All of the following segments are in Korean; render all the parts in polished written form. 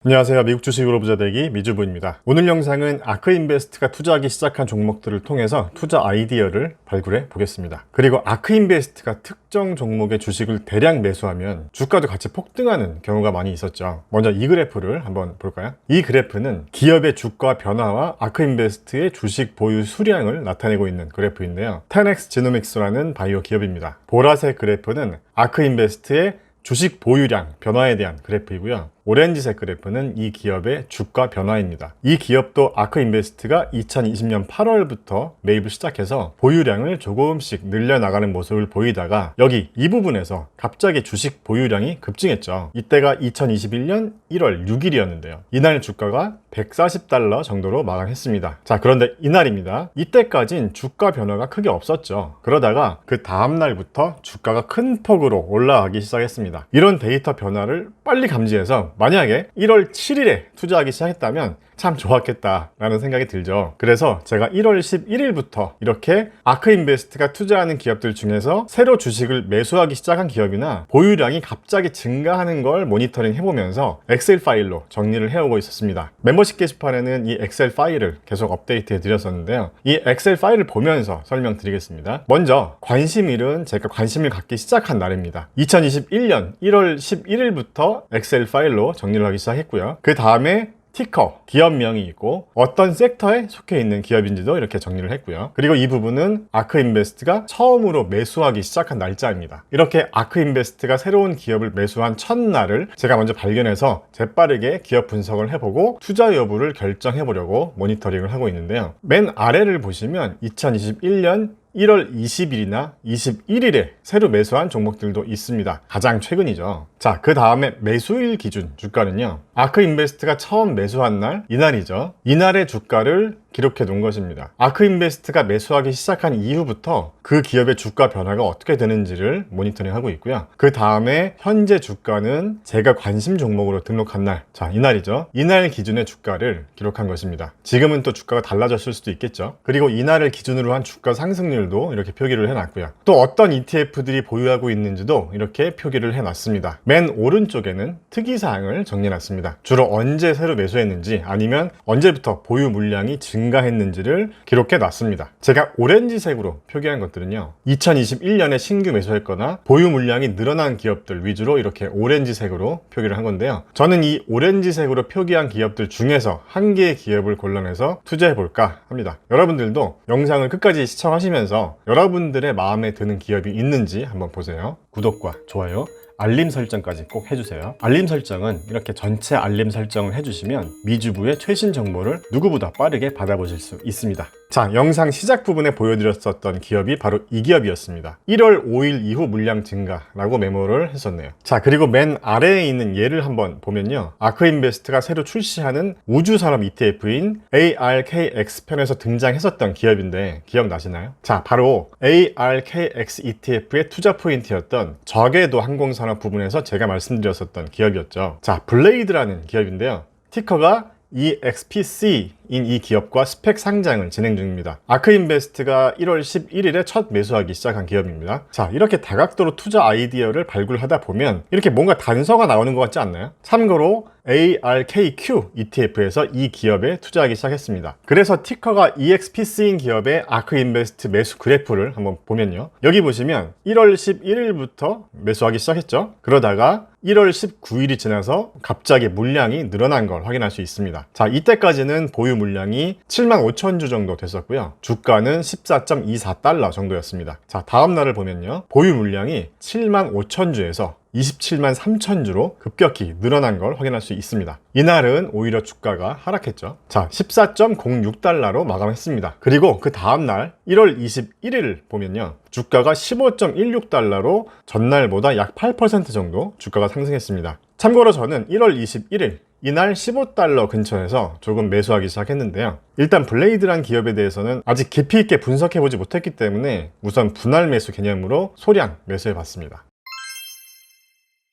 안녕하세요. 미국 주식으로 부자 되기 미주부입니다. 오늘 영상은 아크인베스트가 투자하기 시작한 종목들을 통해서 투자 아이디어를 발굴해 보겠습니다. 그리고 아크인베스트가 특정 종목의 주식을 대량 매수하면 주가도 같이 폭등하는 경우가 많이 있었죠. 먼저 이 그래프를 한번 볼까요? 이 그래프는 기업의 주가 변화와 아크인베스트의 주식 보유 수량을 나타내고 있는 그래프인데요. 10X 지노믹스라는 바이오 기업입니다. 보라색 그래프는 아크인베스트의 주식 보유량 변화에 대한 그래프이고요. 오렌지색 그래프는 이 기업의 주가 변화입니다. 이 기업도 아크인베스트가 2020년 8월부터 매입을 시작해서 보유량을 조금씩 늘려나가는 모습을 보이다가 여기 이 부분에서 갑자기 주식 보유량이 급증했죠. 이때가 2021년 1월 6일이었는데요. 이날 주가가 $140 정도로 마감했습니다. 자, 그런데 이날입니다. 이때까진 주가 변화가 크게 없었죠. 그러다가 그 다음날부터 주가가 큰 폭으로 올라가기 시작했습니다. 이런 데이터 변화를 빨리 감지해서 만약에 1월 7일에 투자하기 시작했다면 참 좋았겠다라는 생각이 들죠. 그래서 제가 1월 11일부터 이렇게 아크인베스트가 투자하는 기업들 중에서 새로 주식을 매수하기 시작한 기업이나 보유량이 갑자기 증가하는 걸 모니터링 해보면서 엑셀 파일로 정리를 해오고 있었습니다. 멤버십 게시판에는 이 엑셀 파일을 계속 업데이트해 드렸었는데요. 이 엑셀 파일을 보면서 설명드리겠습니다. 먼저 관심일은 제가 관심을 갖기 시작한 날입니다. 2021년 1월 11일부터 엑셀 파일로 정리를 하기 시작했고요. 그 다음에 티커, 기업명이 있고 어떤 섹터에 속해 있는 기업인지도 이렇게 정리를 했고요. 그리고 이 부분은 아크인베스트가 처음으로 매수하기 시작한 날짜입니다. 이렇게 아크인베스트가 새로운 기업을 매수한 첫날을 제가 먼저 발견해서 재빠르게 기업 분석을 해보고 투자 여부를 결정해 보려고 모니터링을 하고 있는데요. 맨 아래를 보시면 2021년 1월 20일이나 21일에 새로 매수한 종목들도 있습니다. 가장 최근이죠. 자, 그 다음에 매수일 기준 주가는요. 아크인베스트가 처음 매수한 날, 이날이죠. 이날의 주가를 기록해 놓은 것입니다. 아크인베스트가 매수하기 시작한 이후부터 그 기업의 주가 변화가 어떻게 되는지를 모니터링 하고 있고요. 그 다음에 현재 주가는 제가 관심 종목으로 등록한 날, 자, 이날이죠. 이날 기준의 주가를 기록한 것입니다. 지금은 또 주가가 달라졌을 수도 있겠죠. 그리고 이날을 기준으로 한 주가 상승률도 이렇게 표기를 해놨고요. 또 어떤 ETF들이 보유하고 있는지도 이렇게 표기를 해놨습니다. 맨 오른쪽에는 특이사항을 정리해놨습니다. 주로 언제 새로 매수했는지 아니면 언제부터 보유 물량이 증가했는지를 기록해 놨습니다. 제가 오렌지색으로 표기한 것들은요, 2021년에 신규 매수했거나 보유 물량이 늘어난 기업들 위주로 이렇게 오렌지색으로 표기를 한 건데요. 저는 이 오렌지색으로 표기한 기업들 중에서 한 개의 기업을 골라내서 투자해 볼까 합니다. 여러분들도 영상을 끝까지 시청하시면서 여러분들의 마음에 드는 기업이 있는지 한번 보세요. 구독과 좋아요, 알림 설정까지 꼭 해주세요. 알림 설정은 이렇게 전체 알림 설정을 해주시면 미주부의 최신 정보를 누구보다 빠르게 받아보실 수 있습니다. 자, 영상 시작 부분에 보여드렸었던 기업이 바로 이 기업이었습니다. 1월 5일 이후 물량 증가라고 메모를 했었네요. 자, 그리고 맨 아래에 있는 예를 한번 보면요. 아크인베스트가 새로 출시하는 우주산업 ETF인 ARKX 편에서 등장했었던 기업인데 기억나시나요? 자, 바로 ARKX ETF의 투자 포인트였던 저궤도 항공산업 부분에서 제가 말씀드렸었던 기업이었죠. 자, 블레이드라는 기업인데요. 티커가 EXPC인 이 기업과 스펙 상장을 진행 중입니다. 아크인베스트가 1월 11일에 첫 매수하기 시작한 기업입니다. 자, 이렇게 다각도로 투자 아이디어를 발굴하다 보면 이렇게 뭔가 단서가 나오는 것 같지 않나요? 참고로 ARKQ ETF에서 이 기업에 투자하기 시작했습니다. 그래서 티커가 EXPC인 기업의 아크인베스트 매수 그래프를 한번 보면요. 여기 보시면 1월 11일부터 매수하기 시작했죠. 그러다가 1월 19일이 지나서 갑자기 물량이 늘어난 걸 확인할 수 있습니다. 자, 이때까지는 보유 물량이 75,000주 정도 됐었고요. 주가는 14.24달러 정도였습니다. 자, 다음 날을 보면요. 보유 물량이 75,000주에서 27만 3천주로 급격히 늘어난 걸 확인할 수 있습니다. 이날은 오히려 주가가 하락했죠. 자, 14.06달러로 마감했습니다. 그리고 그 다음날 1월 21일 보면요. 주가가 15.16달러로 전날보다 약 8% 정도 주가가 상승했습니다. 참고로 저는 1월 21일 이날 15달러 근처에서 조금 매수하기 시작했는데요. 일단 블레이드란 기업에 대해서는 아직 깊이 있게 분석해보지 못했기 때문에 우선 분할 매수 개념으로 소량 매수해봤습니다.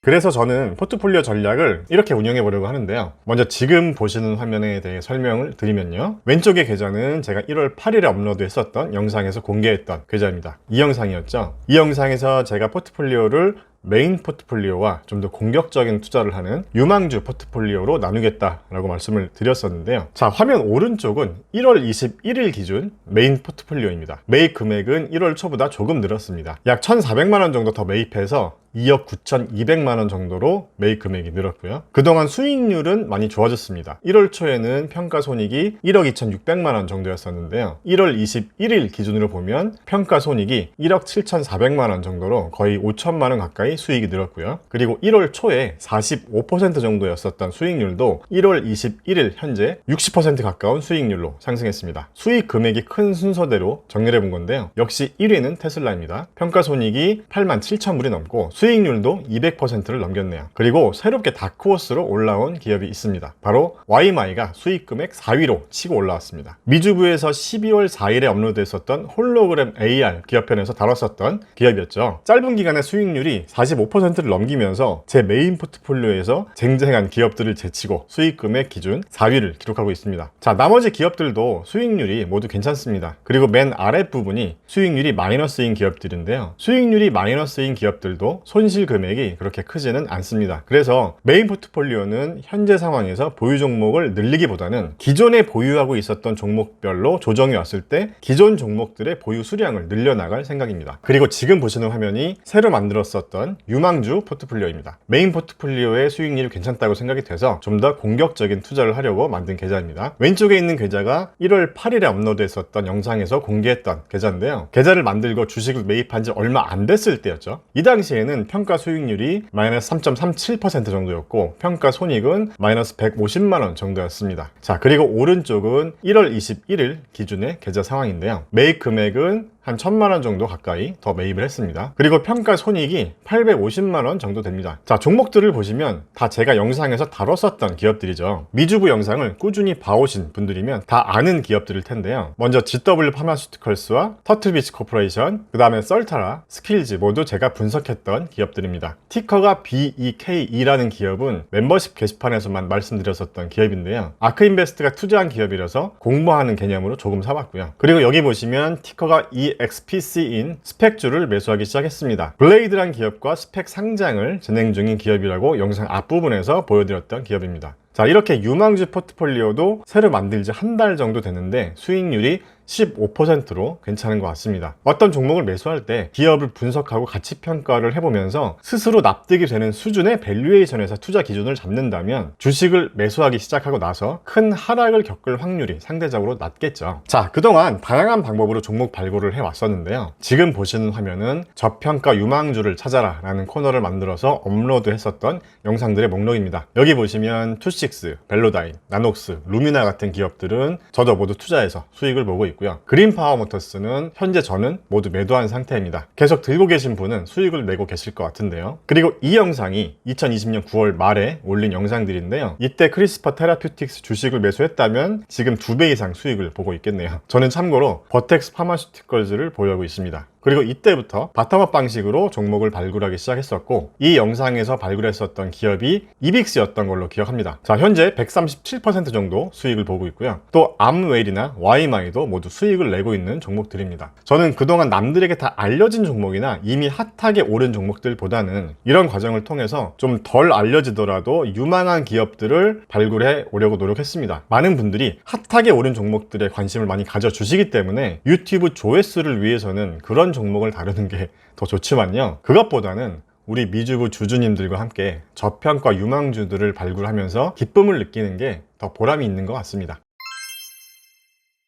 그래서 저는 포트폴리오 전략을 이렇게 운영해 보려고 하는데요. 먼저 지금 보시는 화면에 대해 설명을 드리면요. 왼쪽의 계좌는 제가 1월 8일에 업로드 했었던 영상에서 공개했던 계좌입니다. 이 영상이었죠. 이 영상에서 제가 포트폴리오를 메인 포트폴리오와 좀 더 공격적인 투자를 하는 유망주 포트폴리오로 나누겠다라고 말씀을 드렸었는데요. 자, 화면 오른쪽은 1월 21일 기준 메인 포트폴리오입니다. 매입 금액은 1월 초보다 조금 늘었습니다. 약 1,400만 원 정도 더 매입해서 2억 9,200만 원 정도로 매입 금액이 늘었고요. 그동안 수익률은 많이 좋아졌습니다. 1월 초에는 평가손익이 1억 2,600만 원 정도였었는데요. 1월 21일 기준으로 보면 평가손익이 1억 7,400만 원 정도로 거의 5천만 원 가까이 수익이 늘었고요. 그리고 1월 초에 45% 정도였었던 수익률도 1월 21일 현재 60% 가까운 수익률로 상승했습니다. 수익 금액이 큰 순서대로 정렬해 본 건데요. 역시 1위는 테슬라입니다. 평가손익이 8만 7천 불이 넘고 수익률도 200%를 넘겼네요. 그리고 새롭게 다크호스로 올라온 기업이 있습니다. 바로 YMI가 수익 금액 4위로 치고 올라왔습니다. 미주부에서 12월 4일에 업로드했었던 홀로그램 AR 기업편에서 다뤘었던 기업이었죠. 짧은 기간에 수익률이 45%를 넘기면서 제 메인 포트폴리오에서 쟁쟁한 기업들을 제치고 수익 금액 기준 4위를 기록하고 있습니다. 자, 나머지 기업들도 수익률이 모두 괜찮습니다. 그리고 맨 아랫부분이 수익률이 마이너스인 기업들인데요. 수익률이 마이너스인 기업들도 손실 금액이 그렇게 크지는 않습니다. 그래서 메인 포트폴리오는 현재 상황에서 보유 종목을 늘리기보다는 기존에 보유하고 있었던 종목별로 조정이 왔을 때 기존 종목들의 보유 수량을 늘려나갈 생각입니다. 그리고 지금 보시는 화면이 새로 만들었었던 유망주 포트폴리오입니다. 메인 포트폴리오의 수익률이 괜찮다고 생각이 돼서 좀 더 공격적인 투자를 하려고 만든 계좌입니다. 왼쪽에 있는 계좌가 1월 8일에 업로드했었던 영상에서 공개했던 계좌인데요. 계좌를 만들고 주식을 매입한 지 얼마 안 됐을 때였죠. 이 당시에는 평가 수익률이 마이너스 3.37% 정도였고 평가 손익은 마이너스 150만 원 정도였습니다. 자, 그리고 오른쪽은 1월 21일 기준의 계좌 상황인데요. 매입 금액은 한 1,000만 원 정도 가까이 더 매입을 했습니다. 그리고 평가 손익이 850만 원 정도 됩니다. 자, 종목들을 보시면 다 제가 영상에서 다뤘었던 기업들이죠. 미주부 영상을 꾸준히 봐오신 분들이면 다 아는 기업들일 텐데요. 먼저 GW 파마슈티컬스와 터틀비치 코퍼레이션, 그 다음에 썰타라, 스킬즈 모두 제가 분석했던 기업들입니다. 티커가 BEKE라는 기업은 멤버십 게시판에서만 말씀드렸었던 기업인데요. 아크인베스트가 투자한 기업이라서 공부하는 개념으로 조금 사봤고요. 그리고 여기 보시면 티커가 EXPC인 스펙주를 매수하기 시작했습니다. 블레이드란 기업과 스펙 상장을 진행 중인 기업이라고 영상 앞부분에서 보여드렸던 기업입니다. 자, 이렇게 유망주 포트폴리오도 새로 만들지 한 달 정도 됐는데 수익률이 15%로 괜찮은 것 같습니다. 어떤 종목을 매수할 때 기업을 분석하고 가치 평가를 해보면서 스스로 납득이 되는 수준의 밸류에이션에서 투자 기준을 잡는다면 주식을 매수하기 시작하고 나서 큰 하락을 겪을 확률이 상대적으로 낮겠죠. 자, 그동안 다양한 방법으로 종목 발굴을 해왔었는데요. 지금 보시는 화면은 저평가 유망주를 찾아라 라는 코너를 만들어서 업로드했었던 영상들의 목록입니다. 여기 보시면 투식스, 벨로다인, 나녹스, 루미나 같은 기업들은 저도 모두 투자해서 수익을 보고 있고요. 그린 파워모터스는 현재 저는 모두 매도한 상태입니다. 계속 들고 계신 분은 수익을 내고 계실 것 같은데요. 그리고 이 영상이 2020년 9월 말에 올린 영상들인데요. 이때 크리스퍼 테라퓨틱스 주식을 매수했다면 지금 2배 이상 수익을 보고 있겠네요. 저는 참고로 버텍스 파마슈티컬즈를 보유하고 있습니다. 그리고 이때부터 바텀업 방식으로 종목을 발굴하기 시작했었고 이 영상에서 발굴했었던 기업이 이빅스였던 걸로 기억합니다. 자, 현재 137% 정도 수익을 보고 있고요. 또 암웨일이나 YMI도 모두 수익을 내고 있는 종목들입니다. 저는 그동안 남들에게 다 알려진 종목이나 이미 핫하게 오른 종목들보다는 이런 과정을 통해서 좀 덜 알려지더라도 유망한 기업들을 발굴해 오려고 노력했습니다. 많은 분들이 핫하게 오른 종목들에 관심을 많이 가져주시기 때문에 유튜브 조회수를 위해서는 그런 종목을 다루는 게 더 좋지만요. 그것보다는 우리 미주부 주주님들과 함께 저평가 유망주들을 발굴하면서 기쁨을 느끼는 게 더 보람이 있는 것 같습니다.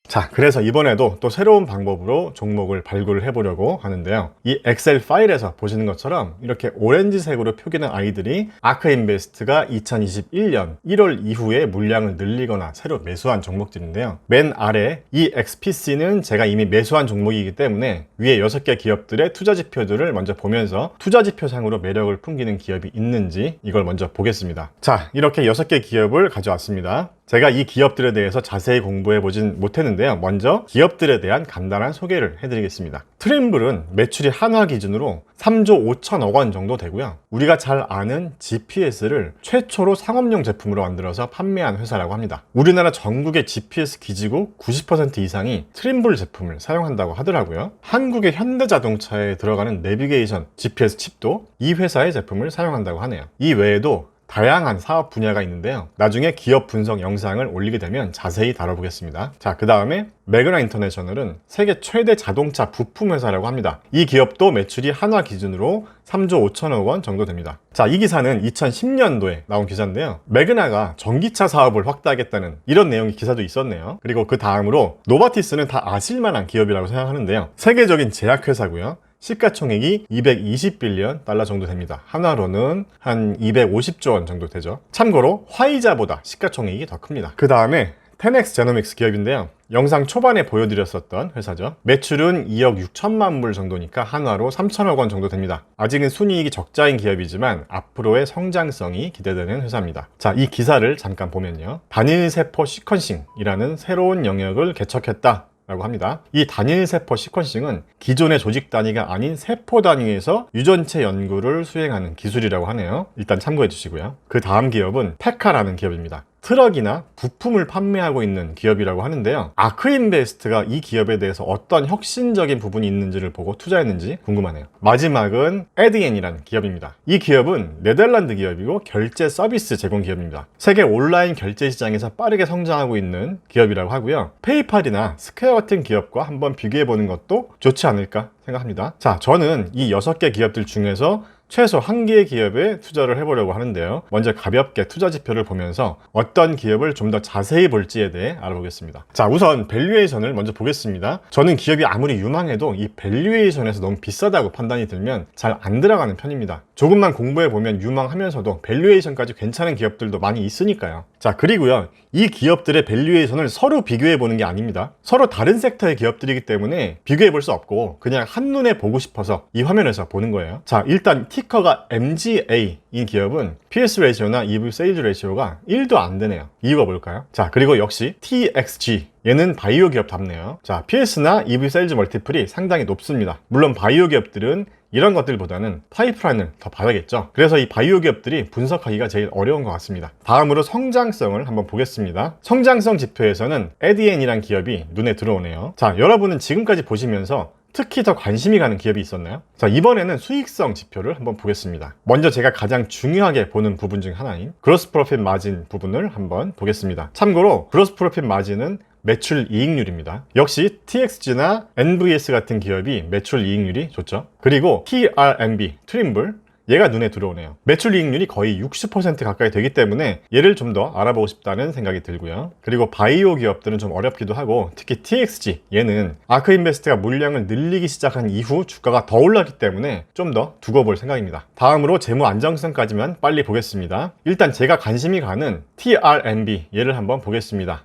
자, 그래서 이번에도 또 새로운 방법으로 종목을 발굴을 해보려고 하는데요. 이 엑셀 파일에서 보시는 것처럼 이렇게 오렌지색으로 표기된 아이들이 아크인베스트가 2021년 1월 이후에 물량을 늘리거나 새로 매수한 종목들인데요. 맨 아래 이 XPC는 제가 이미 매수한 종목이기 때문에 위에 6개 기업들의 투자 지표들을 먼저 보면서 투자 지표상으로 매력을 풍기는 기업이 있는지 이걸 먼저 보겠습니다. 자, 이렇게 6개 기업을 가져왔습니다. 제가 이 기업들에 대해서 자세히 공부해 보진 못했는데요. 먼저 기업들에 대한 간단한 소개를 해드리겠습니다. 트림블은 매출이 한화 기준으로 3조 5천억 원 정도 되고요. 우리가 잘 아는 GPS를 최초로 상업용 제품으로 만들어서 판매한 회사라고 합니다. 우리나라 전국의 GPS 기지국 90% 이상이 트림블 제품을 사용한다고 하더라고요. 한국의 현대자동차에 들어가는 내비게이션 GPS 칩도 이 회사의 제품을 사용한다고 하네요. 이 외에도 다양한 사업 분야가 있는데요. 나중에 기업 분석 영상을 올리게 되면 자세히 다뤄보겠습니다. 자, 그 다음에 매그나 인터내셔널은 세계 최대 자동차 부품 회사라고 합니다. 이 기업도 매출이 한화 기준으로 3조 5천억 원 정도 됩니다. 자, 이 기사는 2010년도에 나온 기사인데요. 매그나가 전기차 사업을 확대하겠다는 이런 내용의 기사도 있었네요. 그리고 그 다음으로 노바티스는 다 아실만한 기업이라고 생각하는데요. 세계적인 제약회사고요. 시가총액이 220빌리언 달러 정도 됩니다. 한화로는 한 250조 원 정도 되죠. 참고로 화이자보다 시가총액이 더 큽니다. 그 다음에 테넥스 제노믹스 기업인데요. 영상 초반에 보여드렸었던 회사죠. 매출은 2억 6천만 불 정도니까 한화로 3천억 원 정도 됩니다. 아직은 순이익이 적자인 기업이지만 앞으로의 성장성이 기대되는 회사입니다. 자, 이 기사를 잠깐 보면요. 단일세포 시퀀싱이라는 새로운 영역을 개척했다 라고 합니다. 이 단일세포 시퀀싱은 기존의 조직 단위가 아닌 세포 단위에서 유전체 연구를 수행하는 기술이라고 하네요. 일단 참고해 주시고요. 그 다음 기업은 페카라는 기업입니다. 트럭이나 부품을 판매하고 있는 기업이라고 하는데요. 아크인베스트가 이 기업에 대해서 어떤 혁신적인 부분이 있는지를 보고 투자했는지 궁금하네요. 마지막은 에디엔이라는 기업입니다. 이 기업은 네덜란드 기업이고 결제 서비스 제공 기업입니다. 세계 온라인 결제 시장에서 빠르게 성장하고 있는 기업이라고 하고요. 페이팔이나 스퀘어 같은 기업과 한번 비교해 보는 것도 좋지 않을까 생각합니다. 자, 저는 이 6개 기업들 중에서 최소 1개의 기업에 투자를 해보려고 하는데요. 먼저 가볍게 투자 지표를 보면서 어떤 기업을 좀 더 자세히 볼지에 대해 알아보겠습니다. 자, 우선 밸류에이션을 먼저 보겠습니다. 저는 기업이 아무리 유망해도 이 밸류에이션에서 너무 비싸다고 판단이 들면 잘 안 들어가는 편입니다. 조금만 공부해 보면 유망하면서도 밸류에이션까지 괜찮은 기업들도 많이 있으니까요. 자, 그리고요, 이 기업들의 밸류에이션을 서로 비교해 보는 게 아닙니다. 서로 다른 섹터의 기업들이기 때문에 비교해 볼 수 없고 그냥 한눈에 보고 싶어서 이 화면에서 보는 거예요. 자, 일단 티커가 MGA인 기업은 PS 레이시오나 EV 세일즈 레이시오가 1도 안 되네요. 이유가 뭘까요? 자, 그리고 역시 TXG, 얘는 바이오 기업답네요. 자, PS나 EV 세일즈 멀티플이 상당히 높습니다. 물론 바이오 기업들은 이런 것들보다는 파이프라인을 더 봐야겠죠. 그래서 이 바이오 기업들이 분석하기가 제일 어려운 것 같습니다. 다음으로 성장성을 한번 보겠습니다. 성장성 지표에서는 에디엔이란 기업이 눈에 들어오네요. 자, 여러분은 지금까지 보시면서 특히 더 관심이 가는 기업이 있었나요? 자, 이번에는 수익성 지표를 한번 보겠습니다. 먼저 제가 가장 중요하게 보는 부분 중 하나인 그로스 프로핏 마진 부분을 한번 보겠습니다. 참고로 그로스 프로핏 마진은 매출 이익률입니다. 역시 TXG나 NVS 같은 기업이 매출 이익률이 좋죠. 그리고 TRMB, 트림블, 얘가 눈에 들어오네요. 매출 이익률이 거의 60% 가까이 되기 때문에 얘를 좀 더 알아보고 싶다는 생각이 들고요. 그리고 바이오 기업들은 좀 어렵기도 하고 특히 TXG, 얘는 아크인베스트가 물량을 늘리기 시작한 이후 주가가 더 올랐기 때문에 좀 더 두고 볼 생각입니다. 다음으로 재무 안정성까지만 빨리 보겠습니다. 일단 제가 관심이 가는 TRMB, 얘를 한번 보겠습니다.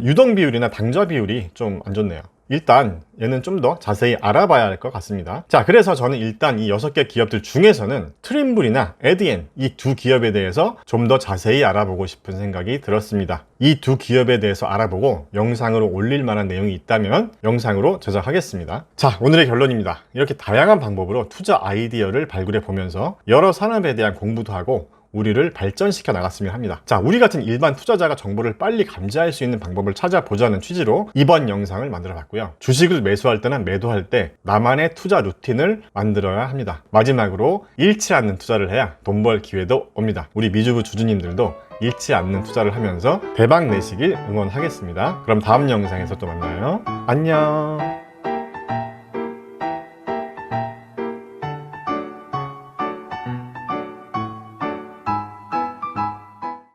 유동 비율이나 당좌 비율이 좀 안 좋네요. 일단 얘는 좀 더 자세히 알아봐야 할 것 같습니다. 자, 그래서 저는 일단 이 6개 기업들 중에서는 트림블이나 에디엔, 이 두 기업에 대해서 좀 더 자세히 알아보고 싶은 생각이 들었습니다. 이 두 기업에 대해서 알아보고 영상으로 올릴 만한 내용이 있다면 영상으로 제작하겠습니다. 자, 오늘의 결론입니다. 이렇게 다양한 방법으로 투자 아이디어를 발굴해 보면서 여러 산업에 대한 공부도 하고 우리를 발전시켜 나갔으면 합니다. 자, 우리 같은 일반 투자자가 정보를 빨리 감지할 수 있는 방법을 찾아보자는 취지로 이번 영상을 만들어 봤고요. 주식을 매수할 때나 매도할 때 나만의 투자 루틴을 만들어야 합니다. 마지막으로 잃지 않는 투자를 해야 돈 벌 기회도 옵니다. 우리 미주부 주주님들도 잃지 않는 투자를 하면서 대박 내시길 응원하겠습니다. 그럼 다음 영상에서 또 만나요. 안녕.